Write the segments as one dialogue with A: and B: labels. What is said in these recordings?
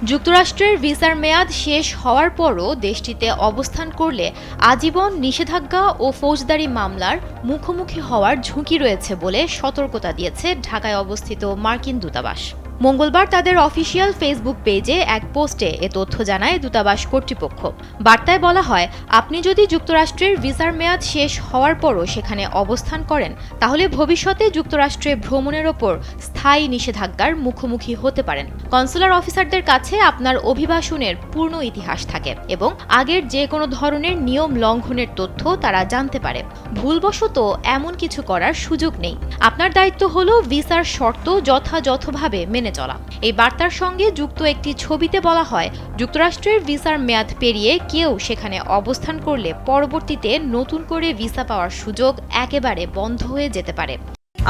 A: যুক্তরাষ্ট্রের ভিসার মেয়াদ শেষ হওয়ার পরও দেশটিতে অবস্থান করলে আজীবন নিষেধাজ্ঞা ও ফৌজদারি মামলার মুখোমুখি হওয়ার ঝুঁকি রয়েছে বলে সতর্কতা দিয়েছে ঢাকায় অবস্থিত মার্কিন দূতাবাস। মঙ্গলবার তাদের অফিসিয়াল ফেসবুক পেজে এক পোস্টে এ তথ্য জানায় দূতাবাস কর্তৃপক্ষ। বার্তায় বলা হয়, আপনি যদি যুক্তরাষ্ট্রের ভিসার মেয়াদ শেষ হওয়ার পরও সেখানে অবস্থান করেন, তাহলে ভবিষ্যতে যুক্তরাষ্ট্রে ভ্রমণের ওপর স্থায়ী নিষেধাজ্ঞার মুখোমুখি হতে পারেন। কনসুলার অফিসারদের কাছে আপনার অভিবাসনের পূর্ণ ইতিহাস থাকে এবং আগের যে কোনো ধরনের নিয়ম লঙ্ঘনের তথ্য তারা জানতে পারে। ভুলবশত এমন কিছু করার সুযোগ নেই। আপনার দায়িত্ব হলো ভিসার শর্ত যথাযথভাবে মেনে চলা। এই বার্তার সঙ্গে যুক্ত একটি ছবিতে বলা হয়, যুক্তরাষ্ট্রের ভিসার মেয়াদ পেরিয়ে কেউ সেখানে অবস্থান করলে পরবর্তীতে নতুন করে ভিসা পাওয়ার সুযোগ একেবারে বন্ধ হয়ে যেতে পারে।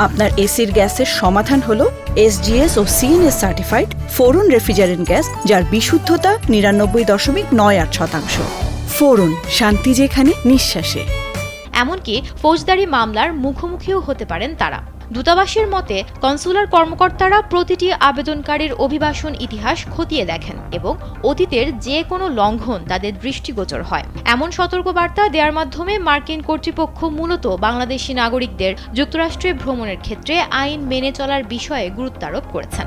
B: আপনার এসির গ্যাসের সমাধান হলো SGS ও CNS সার্টিফাইড ফোরন রেফ্রিজারেন্ট গ্যাস, যার বিশুদ্ধতা 99.98%। ফোরন, শান্তি যেখানে, নিঃশ্বাসে।
A: এমনকি ফৌজদারি মামলার মুখোমুখিও হতে পারেন তারা। দূতাবাসের মতে, কনসুলার কর্মকর্তারা প্রতিটি আবেদনকারীর অভিবাসন ইতিহাস খতিয়ে দেখেন এবং অতীতের যে কোনো লঙ্ঘন তাদের দৃষ্টিগোচর হয়। এমন সতর্কবার্তা দেওয়ার মাধ্যমে মার্কিন কর্তৃপক্ষ মূলত বাংলাদেশি নাগরিকদের যুক্তরাষ্ট্রে ভ্রমণের ক্ষেত্রে আইন মেনে চলার বিষয়ে গুরুত্ব আরোপ করেছেন।